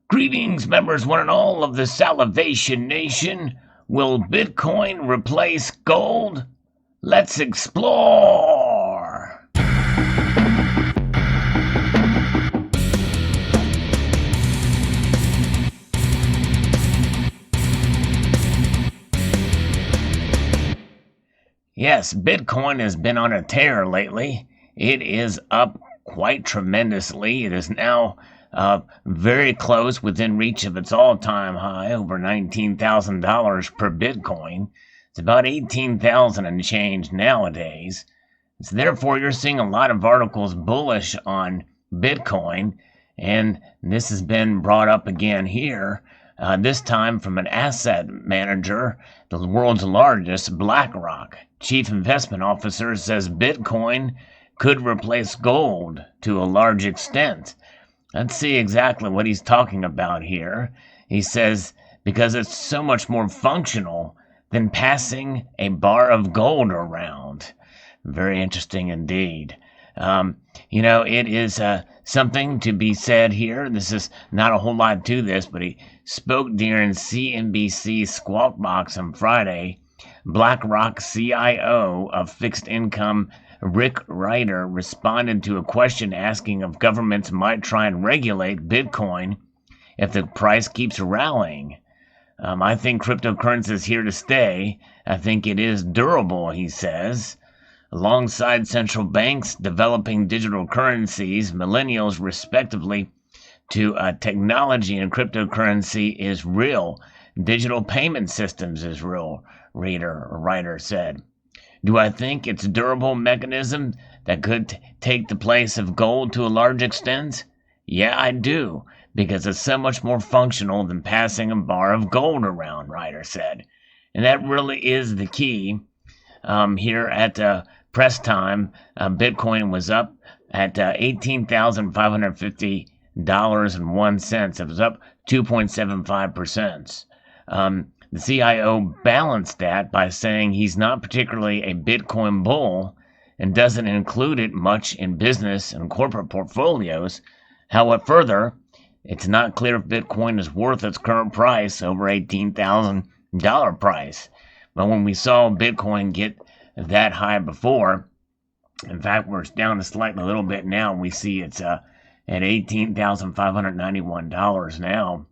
Greetings, members, one and all of the Salivation Nation. Will Bitcoin replace gold? Let's explore! Yes, Bitcoin has been on a tear lately. It is up quite tremendously. It is now very close, within reach of its all-time high, over $19,000 per Bitcoin. It's about 18,000 and change nowadays. So therefore, you're seeing a lot of articles bullish on Bitcoin, and this has been brought up again here, this time from an asset manager, the world's largest, BlackRock. Chief Investment Officer says Bitcoin could replace gold to a large extent. Let's see exactly what he's talking about here. He says, because it's so much more functional than passing a bar of gold around. Very interesting indeed. It is something to be said here. This is not a whole lot to this, but he spoke during CNBC Squawk Box on Friday. BlackRock CIO of fixed income Rick Ryder responded to a question asking if governments might try and regulate Bitcoin if the price keeps rallying. I think cryptocurrency is here to stay. I think it is durable, he says. Alongside central banks developing digital currencies, millennials respectively, to technology and cryptocurrency is real. Digital payment systems is real, Ryder said. Do I think it's a durable mechanism that could take the place of gold to a large extent? Yeah, I do, because it's so much more functional than passing a bar of gold around, Ryder said. And that really is the key. Here at press time, Bitcoin was up at $18,550.01. It was up 2.75%. The CIO balanced that by saying he's not particularly a Bitcoin bull and doesn't include it much in business and corporate portfolios. However, further, it's not clear if Bitcoin is worth its current price, over $18,000 price. But when we saw Bitcoin get that high before, in fact, we're down to slightly a little bit now. We see it's at $18,591 now.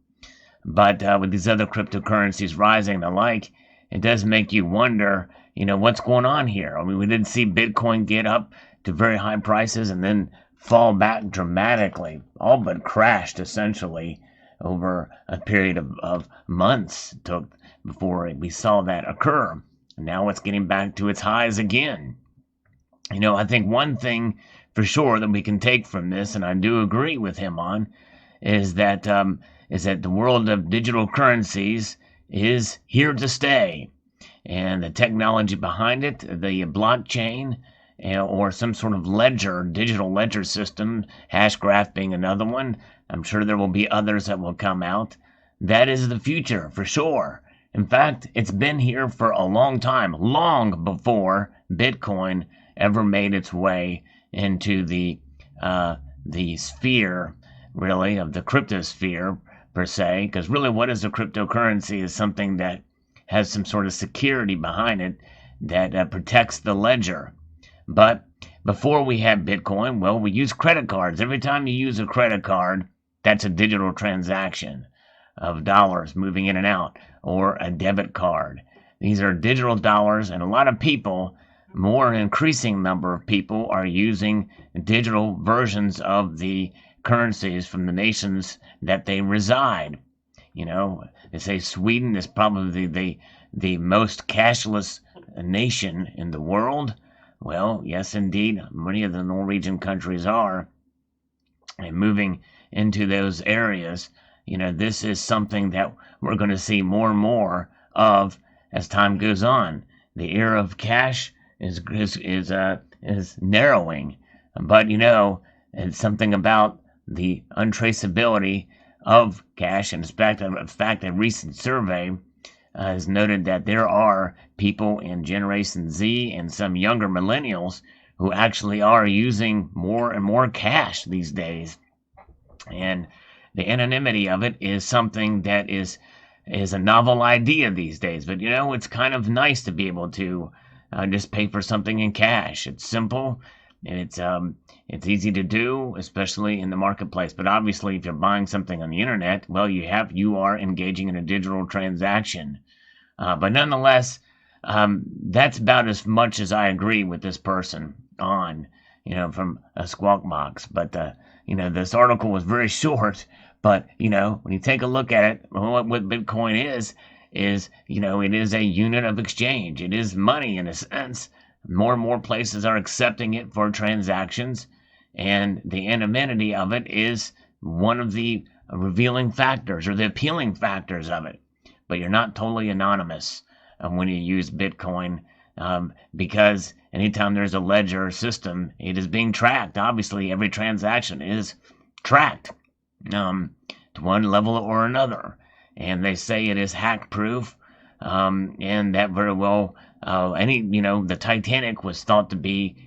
But with these other cryptocurrencies rising and the like, it does make you wonder, what's going on here? I mean, we did see Bitcoin get up to very high prices and then fall back dramatically, all but crashed essentially over a period of months took before we saw that occur. And now it's getting back to its highs again. I think one thing for sure that we can take from this, and I do agree with him on, is that the world of digital currencies is here to stay. And the technology behind it, the blockchain, or some sort of ledger, digital ledger system, Hashgraph being another one. I'm sure there will be others that will come out. That is the future, for sure. In fact, it's been here for a long time, long before Bitcoin ever made its way into the sphere, really, of the cryptosphere, per se, because really what is a cryptocurrency is something that has some sort of security behind it that protects the ledger. But before we had Bitcoin, well, we use credit cards. Every time you use a credit card, that's a digital transaction of dollars moving in and out, or a debit card. These are digital dollars, and a lot of people, more an increasing number of people, are using digital versions of the currencies from the nations that they reside. They say Sweden is probably the most cashless nation in the world. Well, yes, indeed, many of the Norwegian countries are. And moving into those areas, this is something that we're going to see more and more of as time goes on. The era of cash is narrowing, but it's something about the untraceability of cash. And in fact, a recent survey has noted that there are people in Generation Z and some younger millennials who actually are using more and more cash these days. And the anonymity of it is something that is a novel idea these days. But it's kind of nice to be able to just pay for something in cash. It's simple, and it's easy to do, especially in the marketplace. But obviously, if you're buying something on the internet, well, you are engaging in a digital transaction. But nonetheless, that's about as much as I agree with this person on, from a Squawk Box. But this article was very short. But when you take a look at it, what Bitcoin is it is a unit of exchange. It is money in a sense. More and more places are accepting it for transactions, and the anonymity of it is one of the revealing factors or the appealing factors of it. But you're not totally anonymous when you use Bitcoin, because anytime there's a ledger system, it is being tracked. Obviously, every transaction is tracked to one level or another. And they say it is hack proof, and that very well, the Titanic was thought to be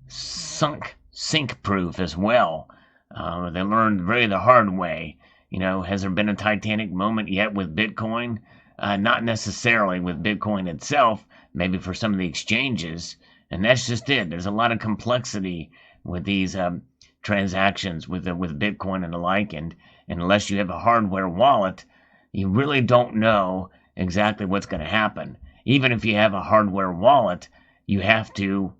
sink proof as well. They learned the hard way. Has there been a Titanic moment yet with Bitcoin? Not necessarily with Bitcoin itself, maybe for some of the exchanges, and that's just it. There's a lot of complexity with these transactions with Bitcoin and the like, and unless you have a hardware wallet, you really don't know exactly what's going to happen. Even if you have a hardware wallet, you have to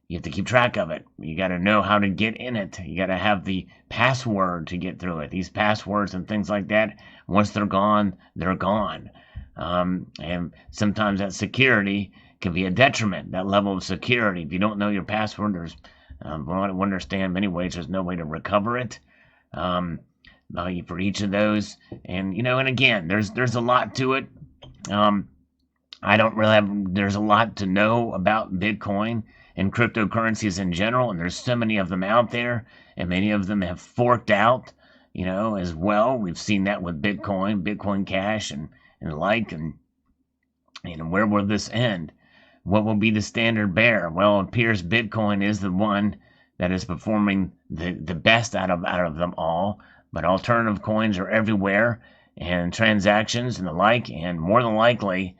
keep track of it. You got to know how to get in it. You got to have the password to get through it. These passwords and things like that, once they're gone, they're gone. And sometimes that security can be a detriment, that level of security. If you don't know your password, there's, from what I understand, many ways there's no way to recover it. For each of those, and again, there's a lot to it. I don't really there's a lot to know about Bitcoin and cryptocurrencies in general, and there's so many of them out there, and many of them have forked out, as well. We've seen that with Bitcoin Cash and the like, and where will this end? What will be the standard bearer? Well, it appears Bitcoin is the one that is performing the best out of them all. But alternative coins are everywhere, and transactions and the like, and more than likely,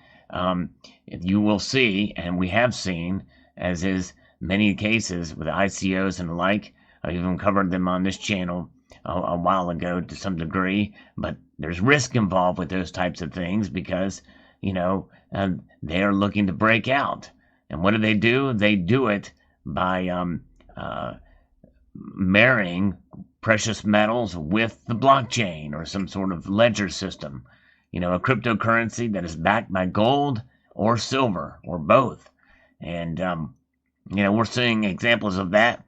you will see, and we have seen, as is many cases with ICOs and the like. I've even covered them on this channel a while ago to some degree, but there's risk involved with those types of things because, they are looking to break out. And what do? They do it by marrying precious metals with the blockchain or some sort of ledger system. A cryptocurrency that is backed by gold or silver or both. And, we're seeing examples of that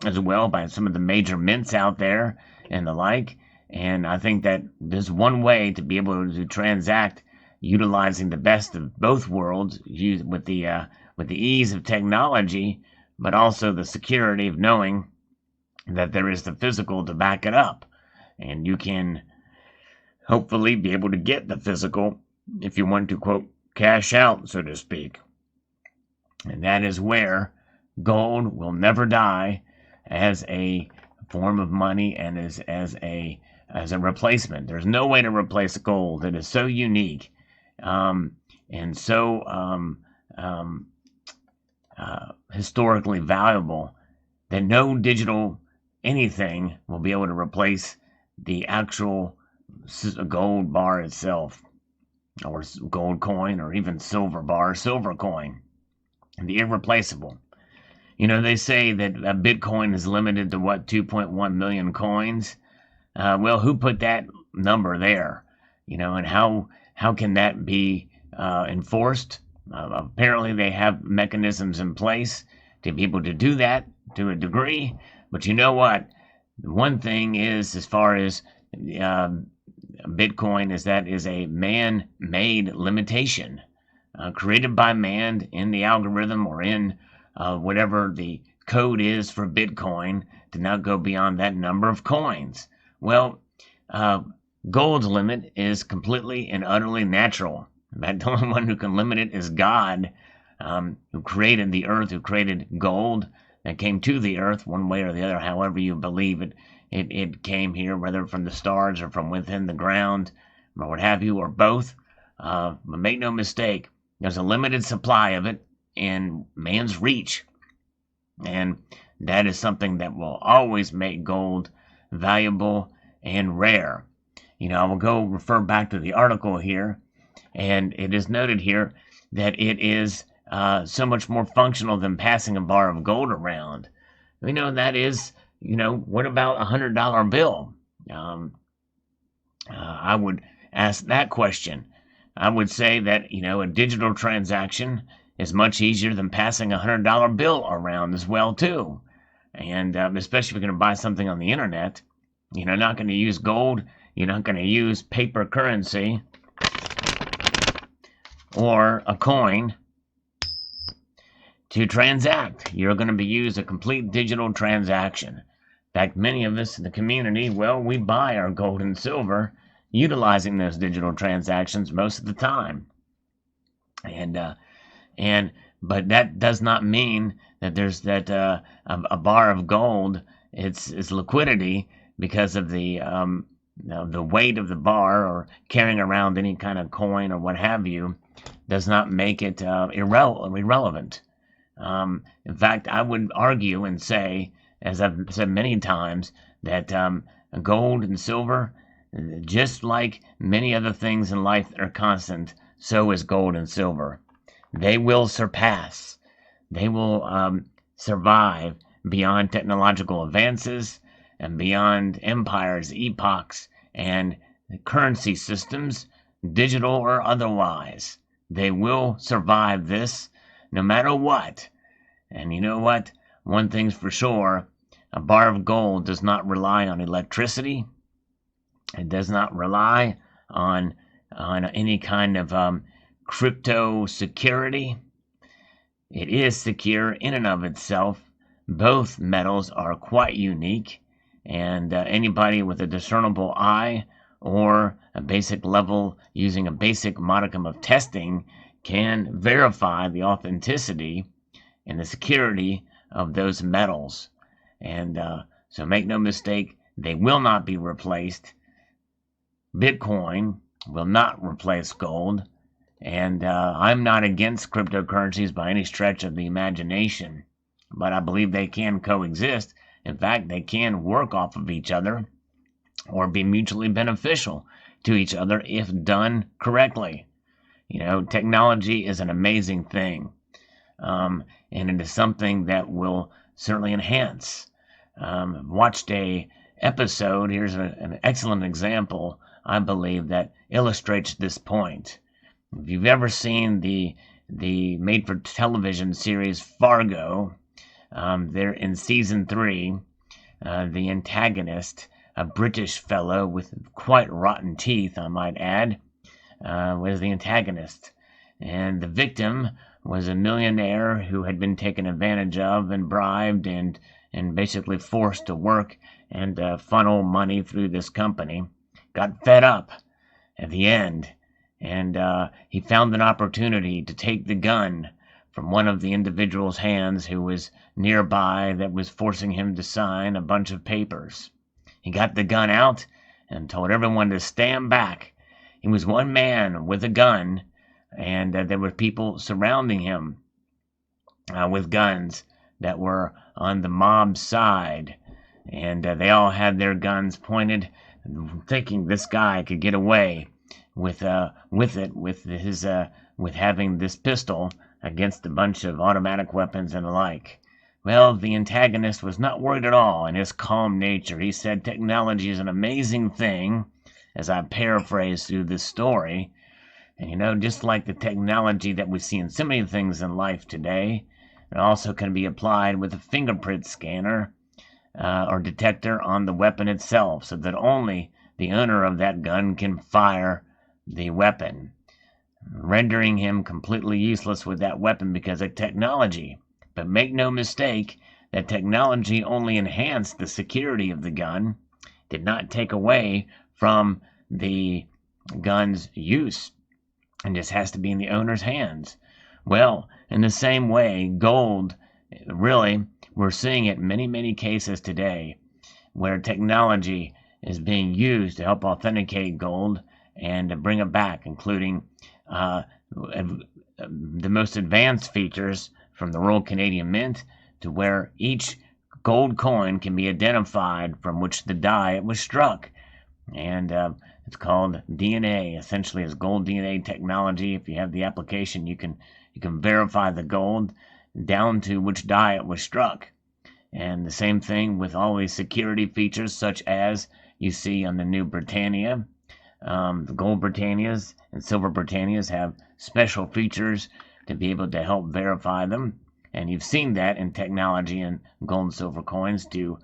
as well by some of the major mints out there and the like. And I think that there's one way to be able to transact utilizing the best of both worlds with the ease of technology, but also the security of knowing that there is the physical to back it up. And you can hopefully be able to get the physical if you want to, quote, cash out, so to speak. And that is where gold will never die as a form of money and as a replacement. There's no way to replace gold. It is so unique, and so historically valuable that no digital anything will be able to replace the actual gold bar itself, or gold coin, or even silver bar, silver coin, the irreplaceable. They say that Bitcoin is limited to 2.1 million coins. Well, who put that number there? And how can that be enforced? Apparently, they have mechanisms in place to be able to do that to a degree. But you know what? One thing is, as far as Bitcoin, is that is a man-made limitation created by man in the algorithm or in whatever the code is for Bitcoin to not go beyond that number of coins. Well, gold's limit is completely and utterly natural. The only one who can limit it is God, who created the earth, who created gold that came to the earth one way or the other, however you believe it it came here, whether from the stars or from within the ground, or what have you, or both. But make no mistake, there's a limited supply of it in man's reach. And that is something that will always make gold valuable and rare. I will go refer back to the article here, and it is noted here that it is so much more functional than passing a bar of gold around. That is, what about $100 bill? I would ask that question. I would say that, a digital transaction is much easier than passing a $100 bill around as well, too. And especially if you're going to buy something on the internet, you're not going to use gold. You're not going to use paper currency or a coin to transact. You're going to use a complete digital transaction. In fact, many of us in the community, we buy our gold and silver utilizing those digital transactions most of the time. But that does not mean that there's a bar of gold. It's liquidity because of the weight of the bar, or carrying around any kind of coin or what have you, does not make it irrelevant. In fact, I would argue and say, as I've said many times, that gold and silver, just like many other things in life that are constant, so is gold and silver. They will surpass. They will survive beyond technological advances and beyond empires, epochs, and currency systems, digital or otherwise. They will survive this no matter what. And you know what? One thing's for sure, a bar of gold does not rely on electricity. It does not rely on any kind of crypto security. It is secure in and of itself. Both metals are quite unique, and anybody with a discernible eye or a basic level using a basic modicum of testing can verify the authenticity and the security of those metals. And so make no mistake, they will not be replaced. Bitcoin will not replace gold. And I'm not against cryptocurrencies by any stretch of the imagination, but I believe they can coexist. In fact, they can work off of each other or be mutually beneficial to each other if done correctly. Technology is an amazing thing, and it is something that will certainly enhance. Watched a episode, here's an excellent example, I believe, that illustrates this point. If you've ever seen the made-for-television series Fargo, they're in season 3. The antagonist, a British fellow with quite rotten teeth, I might add, was the antagonist. And the victim was a millionaire who had been taken advantage of and bribed and basically forced to work and funnel money through this company. Got fed up at the end. And he found an opportunity to take the gun from one of the individual's hands who was nearby that was forcing him to sign a bunch of papers. He got the gun out and told everyone to stand back. He was one man with a gun, and there were people surrounding him with guns that were on the mob side. And they all had their guns pointed, thinking this guy could get away with having this pistol against a bunch of automatic weapons and the like. Well, the antagonist was not worried at all. In his calm nature, he said, "Technology is an amazing thing," as I paraphrase through this story. And just like the technology that we see in so many things in life today, it also can be applied with a fingerprint scanner or detector on the weapon itself, so that only the owner of that gun can fire the weapon, rendering him completely useless with that weapon because of technology. But make no mistake, that technology only enhanced the security of the gun, did not take away from the gun's use, and just has to be in the owner's hands. Well, in the same way, gold, really, we're seeing it in many, many cases today. where technology is being used to help authenticate gold and to bring it back, including the most advanced features from the Royal Canadian Mint to where each gold coin can be identified from which the die it was struck. And it's called DNA. Essentially, it's gold DNA technology. If you have the application, you can verify the gold down to which die it was struck. And the same thing with all these security features, such as you see on the new Britannia. The gold Britannias and silver Britannias have special features to be able to help verify them. And you've seen that in technology and gold and silver coins to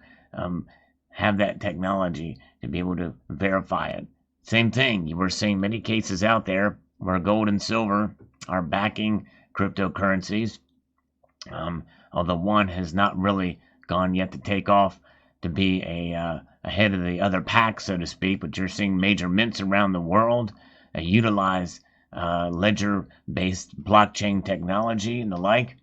have that technology to be able to verify it. Same thing, you were seeing many cases out there where gold and silver are backing cryptocurrencies, although one has not really gone yet to take off to be ahead of the other pack, so to speak. But you're seeing major mints around the world utilize ledger-based blockchain technology and the like,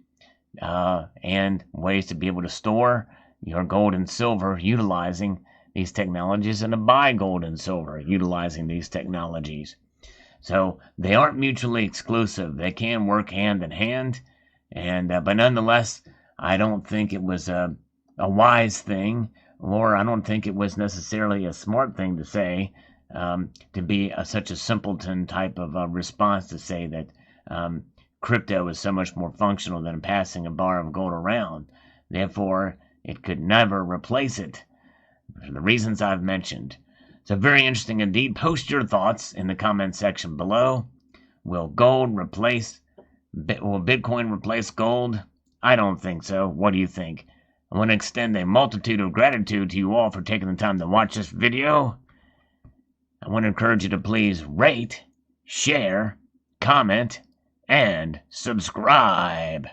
and ways to be able to store your gold and silver utilizing these technologies, and to buy gold and silver utilizing these technologies. So they aren't mutually exclusive. They can work hand in hand, and but nonetheless, I don't think it was a wise thing, or I don't think it was necessarily a smart thing to say, to be such a simpleton type of response to say that crypto is so much more functional than passing a bar of gold around. Therefore, it could never replace it, for the reasons I've mentioned. So very interesting indeed. Post your thoughts in the comment section below. Will Bitcoin replace gold? I don't think so. What do you think? I want to extend a multitude of gratitude to you all for taking the time to watch this video. I want to encourage you to please rate, share, comment, and subscribe.